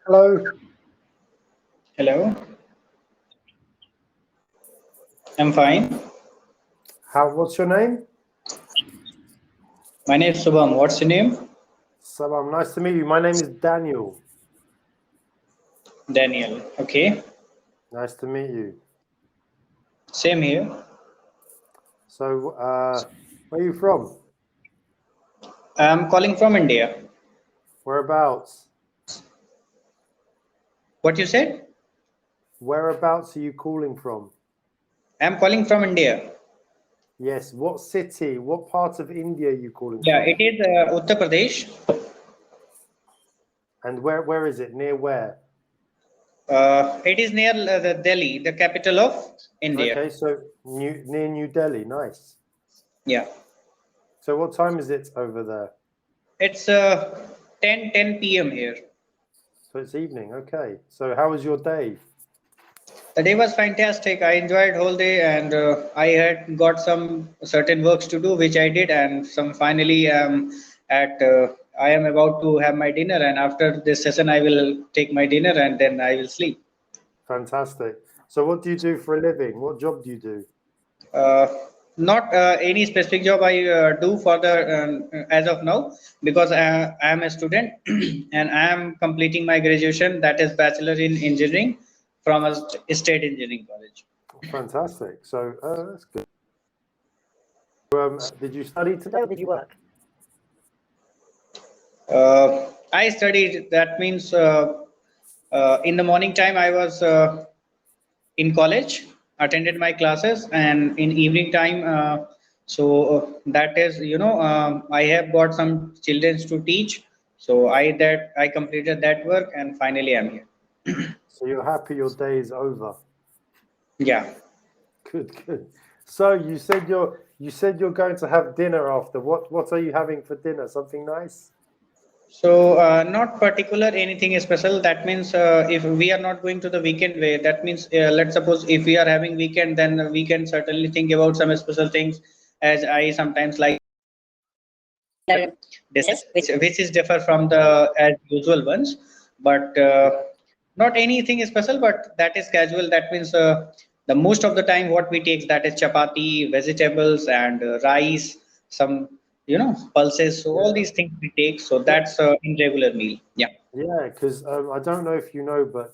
Hello, Hello, I'm fine. what's your name? My name is Subham. What's your name? Salam, nice to meet you. My name is Daniel. Daniel. Okay, Nice to meet you. same here. So, where are you from? I'm calling from India. Whereabouts? What you said? Whereabouts are you calling from? I'm calling from India. Yes, what city, what part of India are you calling Yeah, from? it is Uttar Pradesh. And where is it? Near where? It is near the Delhi, the capital of India. Okay, so near New Delhi. Nice. Yeah, So what time is it over there? it's 10 p.m. here. So it's evening. Okay. So how was your day? The day was fantastic. I enjoyed whole day, and I had got some certain works to do, which I did, and some finally at I am about to have my dinner, and after this session, I will take my dinner, and then I will sleep. Fantastic. So what do you do for a living? What job do you do? Uh, Not any specific job I do for the as of now because I am a student and I am completing my graduation, that is bachelor in engineering from a state engineering college. Fantastic. So that's good. Did you study today or did you work? I studied. That means in the morning time I was in college, attended my classes, and in evening time. That is, I have got some children to teach. So I completed that work, and finally I'm here. So you're happy your day is over. Yeah. Good, good. So you said you're going to have dinner after. What are you having for dinner? Something nice? So not particular anything special. That means if we are not going to the weekend way, that means let's suppose if we are having weekend, then we can certainly think about some special things. As I sometimes like dishes, which is differ from the as usual ones, but Yeah. not anything special. But that is casual. That means the most of the time what we take, that is chapati, vegetables, and rice, some pulses. So all Yeah. these things we take. So Yeah. that's in regular meal. Yeah. Yeah. Because I don't know if you know, but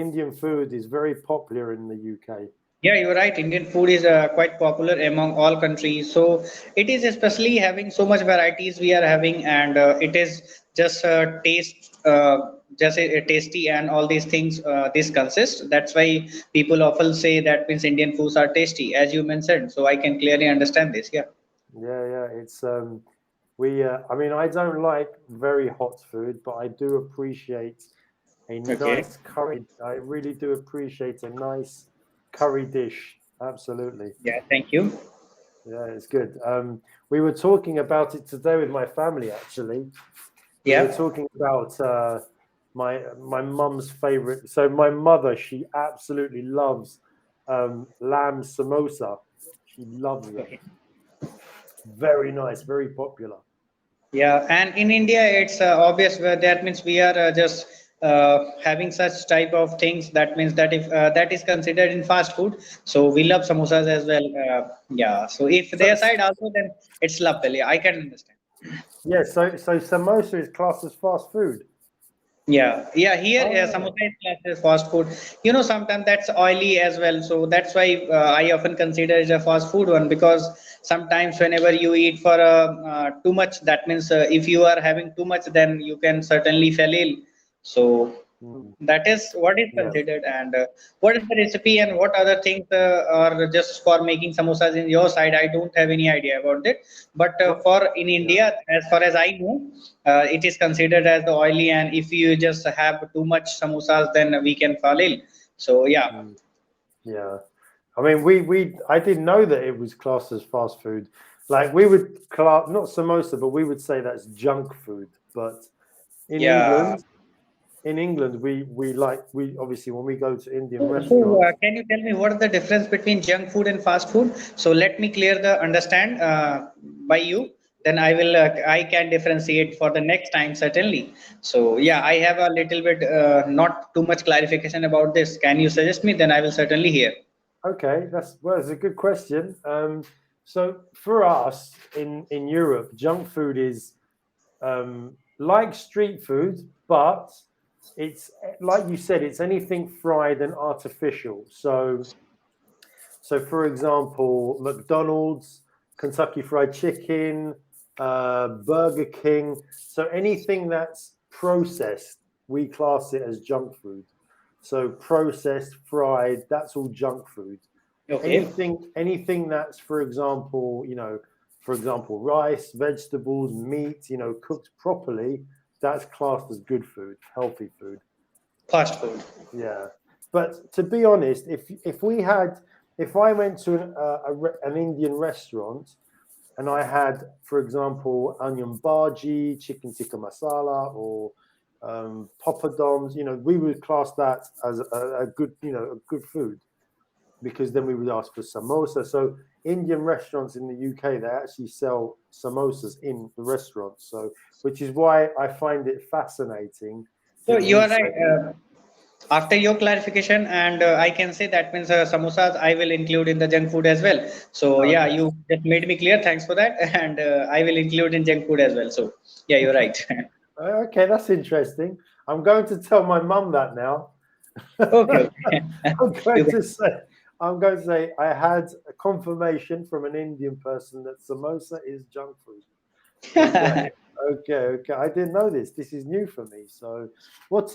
Indian food is very popular in the UK. Yeah, you're right. Indian food is quite popular among all countries. So it is especially having so much varieties we are having, and it is just just tasty, and all these things. This consist. That's why people often say that means Indian foods are tasty, as you mentioned. So I can clearly understand this. Yeah. Yeah, yeah. It's we. I mean, I don't like very hot food, but I do appreciate a Okay. nice curry. I really do appreciate a nice curry dish. Absolutely. Yeah. Thank you. Yeah, it's good. We were talking about it today with my family. Actually, we were Yeah. talking about my mum's favorite. So my mother, she absolutely loves lamb samosa. She loves them. Okay. Very nice, very popular. Yeah, and in India, it's obvious where that means we are just having such type of things. That means that if that is considered in fast food, so we love samosas as well. Yeah, so if So their side also, then it's lovely. I can understand. yeah, so samosa is classed as fast food. Yeah, yeah. Here, Oh, samosa is classed as fast food. Sometimes that's oily as well. So that's why I often consider it a fast food one, because sometimes whenever you eat for too much, that means if you are having too much, then you can certainly fall ill. So mm, that is what is yeah. considered. And what is the recipe and what other things are just for making samosas in your side? I don't have any idea about it. But What? for in Yeah. India, as far as I know, it is considered as the oily, and if you just have too much samosas, then we can fall ill. So yeah. Mm, yeah. I mean, we I didn't know that it was classed as fast food. Like we would class not samosa, but we would say that's junk food. But in Yeah. England, we obviously when we go to Indian So, restaurants, can you tell me what is the difference between junk food and fast food? So let me clear the understand by you then I can differentiate for the next time certainly. So yeah, I have a little bit not too much clarification about this. Can you suggest me? Then I will certainly hear. Okay, it's a good question. So for us in Europe, junk food is like street food, but it's like you said, it's anything fried and artificial. So for example, McDonald's, Kentucky Fried Chicken, Burger King. So anything that's processed, we class it as junk food. So processed, fried, that's all junk food. Okay. Anything that's, for example, rice, vegetables, meat, cooked properly, that's classed as good food, healthy food. Fast food. Yeah. But to be honest, if I went to an Indian restaurant and I had, for example, onion bhaji, chicken tikka masala, or poppadoms, we would class that as a good food, because then we would ask for samosa. So Indian restaurants in the UK, they actually sell samosas in the restaurants. So, which is why I find it fascinating So that you we are say, right. After your clarification, and I can say that means samosas I will include in the junk food as well. So oh, yeah, nice. you just made me clear. Thanks for that, and I will include in junk food as well. So yeah, you're right. Okay, that's interesting. I'm going to tell my mum that now. Okay, okay. I'm You going to say, I'm going to say I had a confirmation from an Indian person that samosa is junk food. Okay, can. okay. I didn't know this. This is new for me. So, what's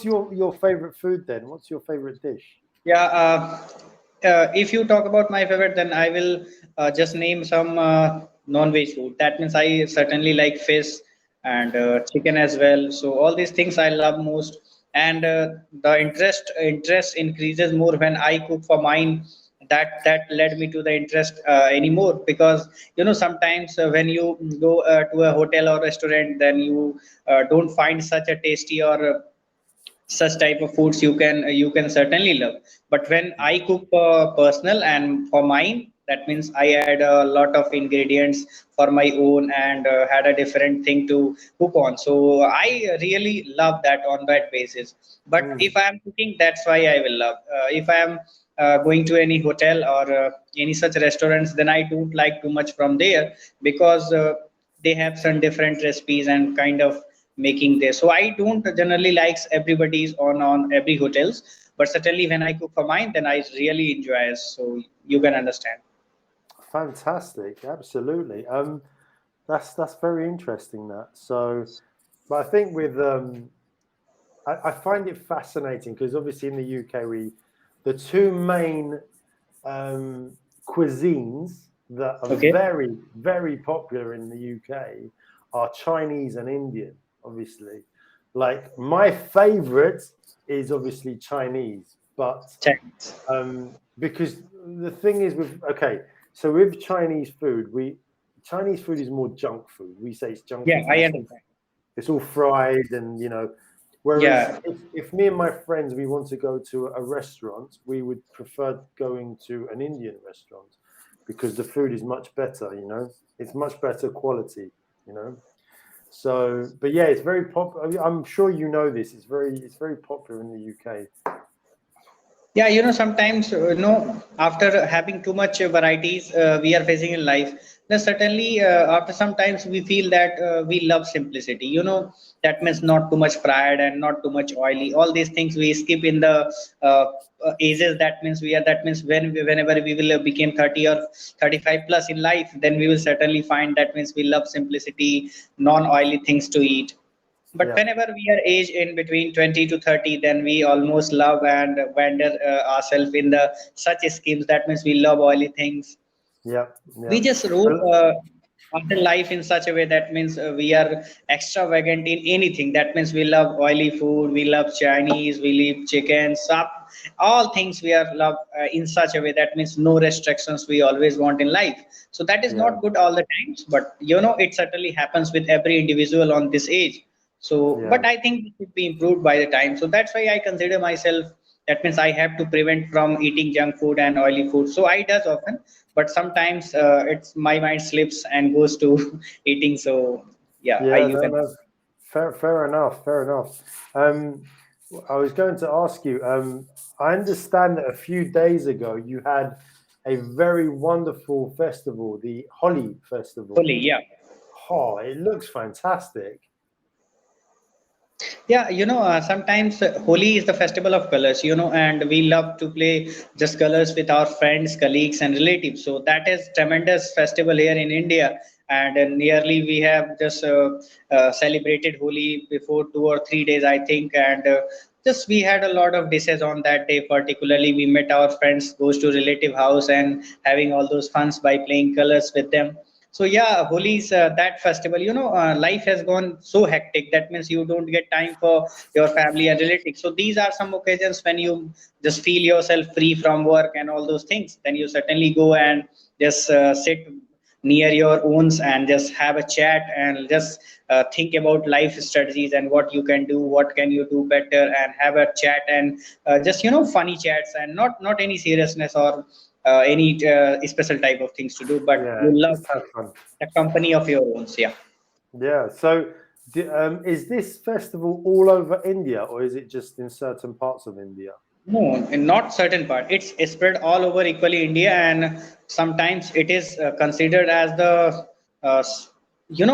your favorite food then? What's your favorite dish? Yeah, if you talk about my favorite, then I will just name some non-veg food. That means I certainly like fish and chicken as well. So all these things I love most, and the interest increases more when I cook for mine. That led me to the interest anymore, because sometimes when you go to a hotel or restaurant, then you don't find such a tasty or such type of foods you can certainly love. But when I cook for personal and for mine, that means I add a lot of ingredients for my own, and had a different thing to cook on. So I really love that on that basis. But Mm, if I am cooking, that's why I will love. If I am going to any hotel or any such restaurants, then I don't like too much from there, because they have some different recipes and kind of making there. So I don't generally likes everybody's on every hotels, but certainly when I cook for mine, then I really enjoy it. So you can understand. fantastic, absolutely. That's very interesting. That so, but I think with I find it fascinating because obviously in the UK the two main cuisines that are Okay. very popular in the UK are Chinese and Indian. Obviously, like my favorite is obviously Chinese, but Chinese. because the thing is so with Chinese food is more junk food. We say it's junk Yeah, food I because understand. it's all fried and whereas Yeah. if me and my friends we want to go to a restaurant, we would prefer going to an Indian restaurant because the food is much better. It's much better quality. you know so but yeah, it's very popular. I'm sure you know this. It's very popular in the UK. Yeah, sometimes, after having too much varieties we are facing in life, then certainly after sometimes we feel that we love simplicity. That means not too much fried and not too much oily. All these things we skip in the ages. That means whenever we will become 30 or 35 plus in life, then we will certainly find that means we love simplicity, non-oily things to eat. But Yeah, whenever we are aged in between 20 to 30, then we almost love and wander ourselves in the such schemes. That means we love oily things. yeah, yeah. We just roll Well, after life in such a way. That means we are extravagant in anything. That means we love oily food, we love Chinese, we love chicken, sup, all things we are love in such a way. That means no restrictions we always want in life. So that is yeah, not good all the times, but it certainly happens with every individual on this age. So, yeah, but I think it should be improved by the time. So that's why I consider myself That means I have to prevent from eating junk food and oily food. So I does often, but sometimes it's my mind slips and goes to eating. So yeah, I Yeah, you no, can. no, fair enough, fair enough. Um, I was going to ask you. I understand that a few days ago you had a very wonderful festival, the Holi festival. Holi, yeah. Oh, it looks fantastic. Yeah, sometimes Holi is the festival of colors, and we love to play just colors with our friends, colleagues, and relatives. So that is tremendous festival here in India. And nearly we have just celebrated Holi before 2 or 3 days, I think. And just we had a lot of dishes on that day. Particularly, we met our friends, goes to relative house, and having all those funs by playing colors with them. So yeah, Holi is that festival. Life has gone so hectic. That means you don't get time for your family and relatives. So these are some occasions when you just feel yourself free from work and all those things. Then you certainly go and just sit near your owns and just have a chat and just think about life strategies and what you can do, what can you do better, and have a chat and just funny chats and not any seriousness or any special type of things to do, but Yeah, you love just have fun. the company of your own. Yeah. Yeah. So, is this festival all over India, or is it just in certain parts of India? No, in not certain part. It's spread all over equally India, and sometimes it is considered as the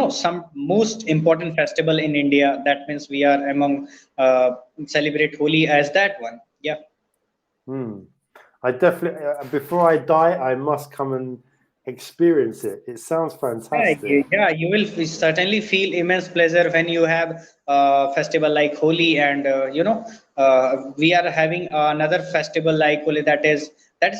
some most important festival in India. That means we are among celebrate Holi as that one. Yeah. Hmm. I definitely, before I die, I must come and experience it. It sounds Yeah, fantastic. yeah, you will certainly feel immense pleasure when you have a festival like Holi, and we are having another festival like Holi that is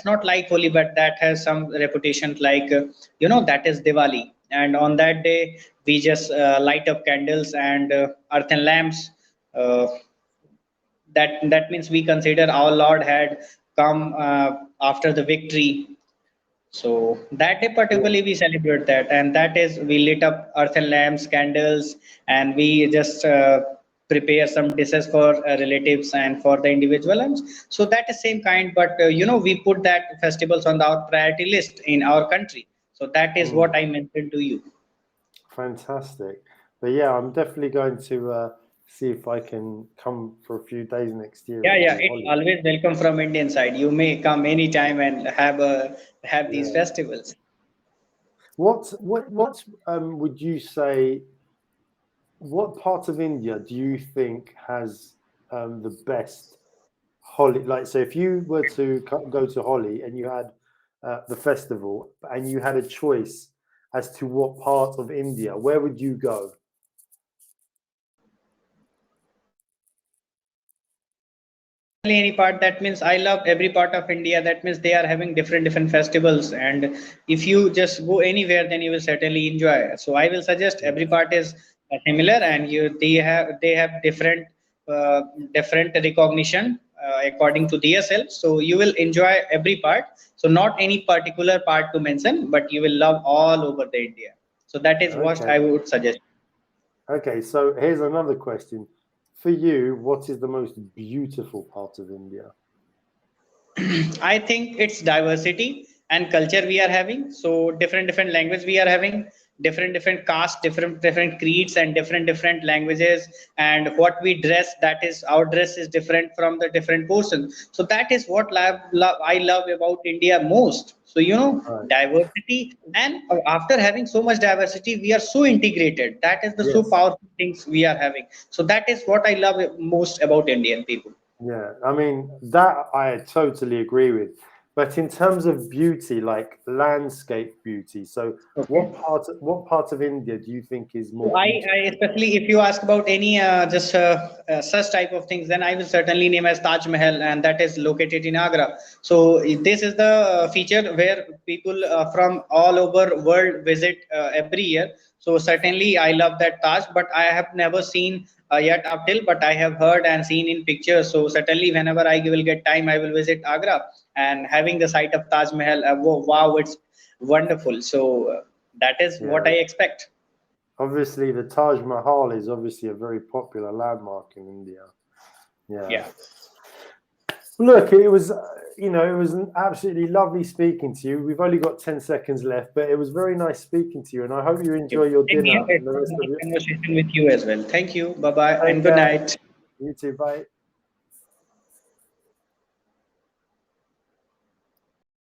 not like Holi, but that has some reputation like that is Diwali, and on that day we just light up candles and earthen lamps. Uh, that means we consider our Lord had come after the victory, so that day Yeah. particularly we celebrate that, and that is we lit up earthen lamps, candles, and we just prepare some dishes for relatives and for the individual. And so that is same kind, but we put that festivals on our priority list in our country. So that is Hmm. what I mentioned to you. Fantastic. But yeah, I'm definitely going to see if I can come for a few days next year Yeah, and yeah, do it's Holi. always welcome from Indian side. You may come anytime and have these Yeah. festivals. What would you say? What part of India do you think has the best Holi? Like, so if you were to go to Holi and you had the festival and you had a choice as to what part of India, where would you go? Any part, that means I love every part of India. That means they are having different festivals, and if you just go anywhere then you will certainly enjoy. So I will suggest Yeah. every part is similar, and they have uh, different recognition according to DSL, so you will enjoy every part. So not any particular part to mention, but you will love all over the India. So that is what Okay. I would suggest. Okay. So here's another question. For you, what is the most beautiful part of India? I think it's diversity and culture we are having. So different language we are having, different caste, different creeds, and different languages. And what we dress, that is our dress is different from the different person. So that is what I love about India most. So Right. diversity, and after having so much diversity, we are so integrated. That is the so Yes. powerful things we are having. So that is what I love most about Indian people. Yeah, I mean that I totally agree with. But in terms of beauty, like landscape beauty, so Okay. what part of India do you think is So more I beautiful? especially if you ask about any just such type of things, then I will certainly name as Taj Mahal, and that is located in Agra. So this is the feature where people from all over world visit every year. So certainly I love that Taj, but I have never seen yet up till, but I have heard and seen in pictures. So certainly whenever I will get time, I will visit Agra, and having the sight of Taj Mahal. Wow, it's wonderful. So that is what Yeah, I expect. obviously the Taj Mahal is obviously a very popular landmark in India. Yeah. Yeah. Look, it was, it was absolutely lovely speaking to you. We've only got 10 seconds left, but it was very nice speaking to you, and I hope you enjoy your Same here. dinner It and the was rest a of nice your. conversation with you as well. Thank you. Bye bye Take and good care. night. You too. Bye.